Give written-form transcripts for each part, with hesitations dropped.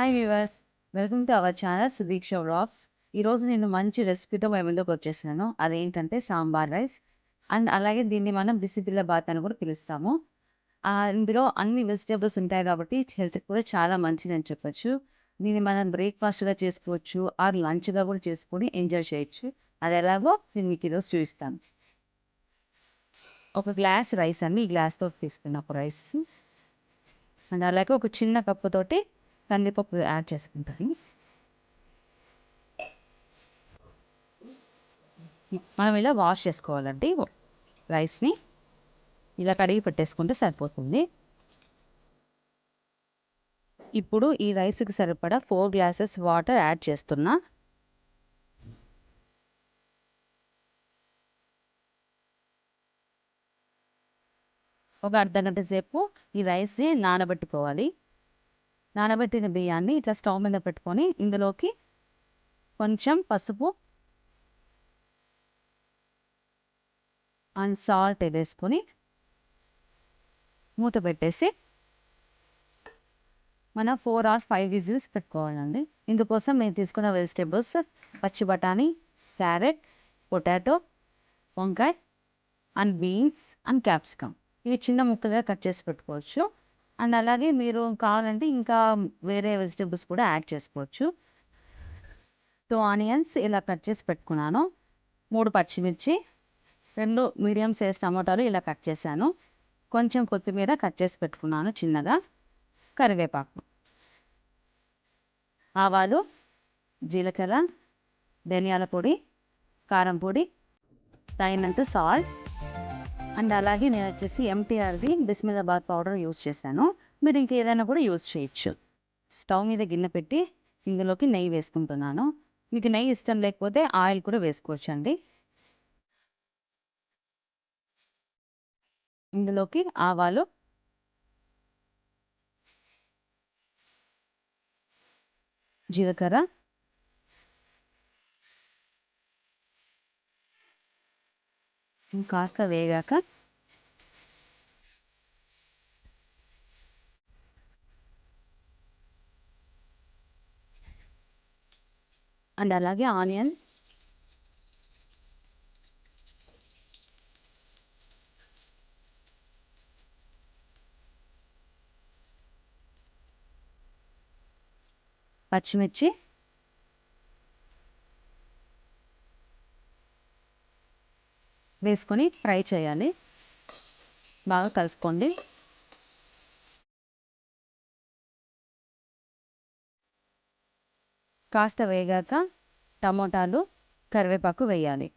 Hi viewers, welcome to our channel Sudiksha vlogs. ఈరోజు నేను మంచి రెసిపీతో మీ ముందుకు వచ్చేసాను. అదేంటంటే సాంబార్ రైస్ అండ్ అలాగే దీన్ని మనం బిసిబిల్ల బాత్ అని కూడా పిలుస్తాము. ఇందులో అన్ని వెజిటేబుల్స్ ఉంటాయి కాబట్టి హెల్త్కి కూడా చాలా మంచిదని చెప్పొచ్చు. దీన్ని మనం బ్రేక్ఫాస్ట్గా చేసుకోవచ్చు ఆర్ లంచ్గా కూడా చేసుకొని ఎంజాయ్ చేయొచ్చు. అది ఎలాగో నేను మీకు ఈరోజు చూపిస్తాను. ఒక గ్లాస్ రైస్ అండి, ఈ గ్లాస్తో తీసుకున్న ఒక రైస్ అండ్ అలాగే ఒక చిన్న కప్పుతోటి కందిపప్పు యాడ్ చేసుకుంటాను. మనం ఇలా వాష్ చేసుకోవాలండి. రైస్ని ఇలా కడిగి పెట్టేసుకుంటే సరిపోతుంది. ఇప్పుడు ఈ రైస్కి సరిపడా 4 గ్లాసెస్ వాటర్ యాడ్ చేస్తున్నా. ఒక అర్ధగంట సేపు ఈ రైస్ని నానబెట్టుకోవాలి. నానబెట్టిన బియ్యాన్ని ఇట్లా స్టవ్ మీద పెట్టుకొని ఇందులోకి కొంచెం పసుపు అండ్ సాల్ట్ వేసుకొని మూత పెట్టేసి మనం 4 or 5 విజిల్స్ పెట్టుకోవాలండి. ఇందుకోసం నేను తీసుకున్న వెజిటేబుల్స్ పచ్చి బఠానీ, క్యారెట్, పొటాటో, వంకాయ అండ్ బీన్స్ అండ్ క్యాప్సికమ్. ఇవి చిన్న ముక్కలుగా కట్ చేసి పెట్టుకోవచ్చు. అండ్ అలాగే మీరు కావాలంటే ఇంకా వేరే వెజిటేబుల్స్ కూడా యాడ్ చేసుకోవచ్చు. 2 ఆనియన్స్ ఇలా కట్ చేసి పెట్టుకున్నాను. 3 పచ్చిమిర్చి, 2 మీడియం సైజ్ టమాటాలు ఇలా కట్ చేశాను. కొంచెం కొత్తిమీర కట్ చేసి పెట్టుకున్నాను చిన్నగా. కరివేపాకు, ఆవాలు, జీలకర్ర, ధనియాల పొడి, కారం పొడి, తగినంత సాల్ట్ అండ్ అలాగే నేను వచ్చేసి ఎంటీఆర్ది బిస్మిల్లాబాద్ పౌడర్ యూస్ చేశాను. మీరు ఇంకేదైనా కూడా యూస్ చేయొచ్చు. స్టవ్ మీద గిన్నె పెట్టి ఇందులోకి నెయ్యి వేసుకుంటున్నాను. మీకు నెయ్యి ఇష్టం లేకపోతే ఆయిల్ కూడా వేసుకోవచ్చు అండి. ఇందులోకి ఆవాలు, జీలకర్ర, కాస్త వేగాక అండ్ అలాగే ఆనియన్, పచ్చిమిర్చి, వేసుకొని ఫ్రై చేయాలి. బాగా కలుసుకోండి. కాస్త వేగాక టమోటాలు, కరివేపాకు వేయాలి.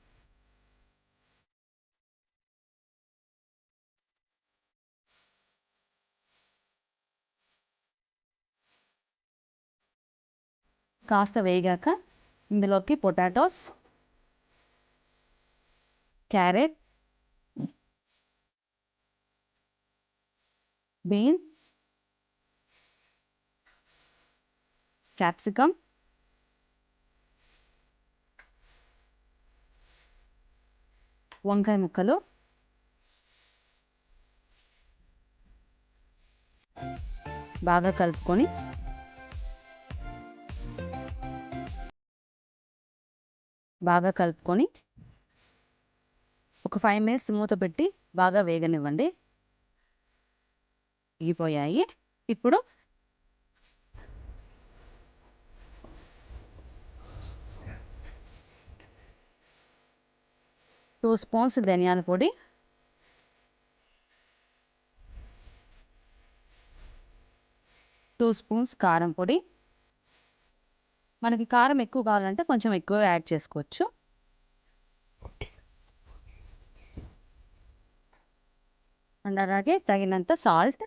కాస్త వేగాక ఇందులోకి పొటాటోస్, క్యారెట్, బీన్స్, క్యాప్సికమ్, వంకాయ ముక్కలు, బాగా కలుపుకొని ఒక 5 మినిట్స్ మూత పెట్టి బాగా వేగనివ్వండి. వేగిపోయాయి. ఇప్పుడు 2 స్పూన్స్ ధనియాల పొడి, 2 స్పూన్స్ కారం పొడి. మనకి కారం ఎక్కువ కావాలంటే కొంచెం ఎక్కువ యాడ్ చేసుకోవచ్చు. అండ్ అలాగే తగినంత సాల్ట్,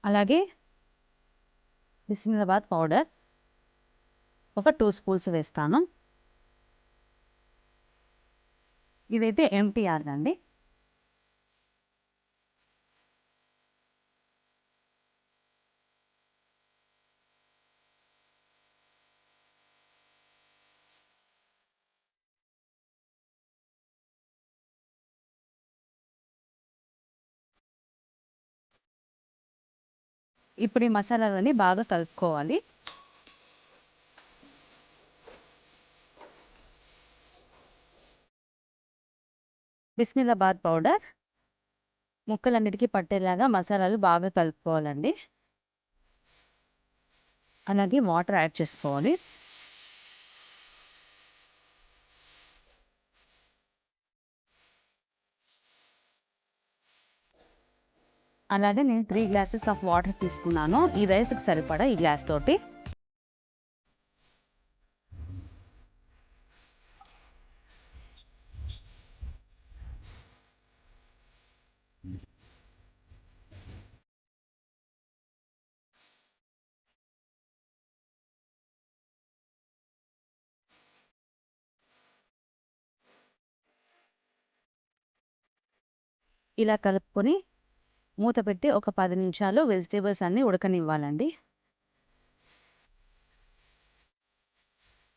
అలాగే బిస్మిల్లాబాద్ పౌడర్ ఒక 2 స్పూన్స్ వేస్తాను. ఇదైతే ఎంటీఆర్ అండి. ఇప్పుడు ఈ మసాలాలని బాగా కలుపుకోవాలి. బిస్మిల్లాబాద్ పౌడర్ ముక్కలన్నిటికీ పట్టేలాగా మసాలాలు బాగా కలుపుకోవాలండి. అలాగే వాటర్ యాడ్ చేసుకోవాలి. అలాగే నేను 3 గ్లాసెస్ ఆఫ్ వాటర్ తీసుకున్నాను. ఈ రైస్కి సరిపడా ఈ గ్లాస్ తోటి. ఇలా కలుపుకొని మూత పెట్టి ఒక 10 నిమిషాలు వెజిటేబుల్స్ అన్నీ ఉడకనివ్వాలండి.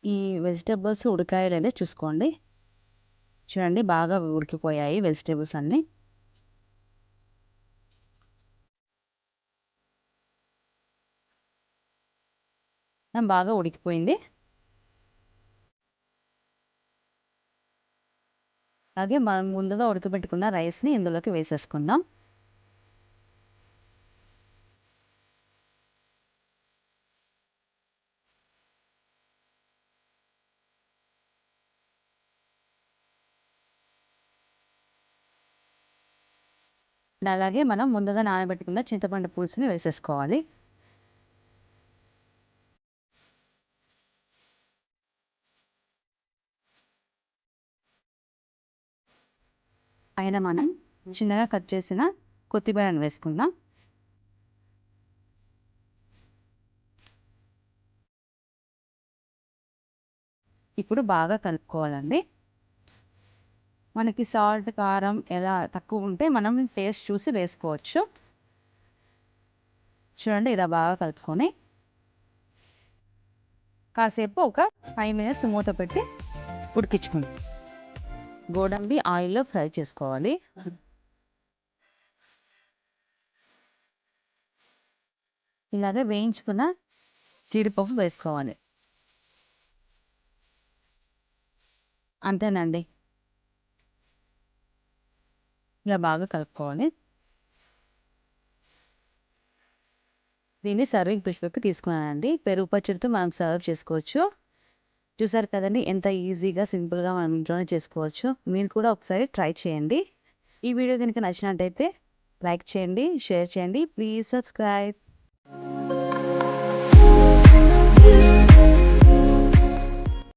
ఈ వెజిటేబుల్స్ ఉడికాయో లేదో చూసుకోండి. చూడండి బాగా ఉడికిపోయాయి వెజిటేబుల్స్ అన్నీ. బాగా ఉడికిపోయింది. అలాగే మనం ముందుగా ఉడకబెట్టుకున్న రైస్ని ఇందులోకి వేసేసుకుందాం. అలాగే మనం ముందుగా నానబెట్టుకున్న చింతపండు పులుసుని వేసేసుకోవాలి. పైన మనం చిన్నగా కట్ చేసిన కొత్తిమీరను వేసుకుందాం. ఇప్పుడు బాగా కలుపుకోవాలండి. మనకి సాల్ట్, కారం ఎలా తక్కువ ఉంటే మనం టేస్ట్ చూసి వేసుకోవచ్చు. చూడండి ఇలా బాగా కలుపుకొని కాసేపు ఒక 5 మినిట్స్ మూత పెట్టి ఉడికించుకుందాం. గోడంబి ఆయిల్లో ఫ్రై చేసుకోవాలి. ఇలాగే వేయించుకున్న జీడిపప్పు వేసుకోవాలి. అంతేనండి. ఇలా బాగా కలుపుకోవాలి. దీన్ని సర్వింగ్ డిష్‌లోకి తీసుకున్నానండి. పెరుగు పచ్చడితో మనం సర్వ్ చేసుకోవచ్చు. చూసారు కదండీ! ఎంత ఈజీగా, సింపుల్‌గా మనం ఇంట్లోనే చేసుకోవచ్చు. మీరు కూడా ఒకసారి ట్రై చేయండి. ఈ వీడియో గనుక నచ్చినట్టయితే లైక్ చేయండి, షేర్ చేయండి. Please subscribe.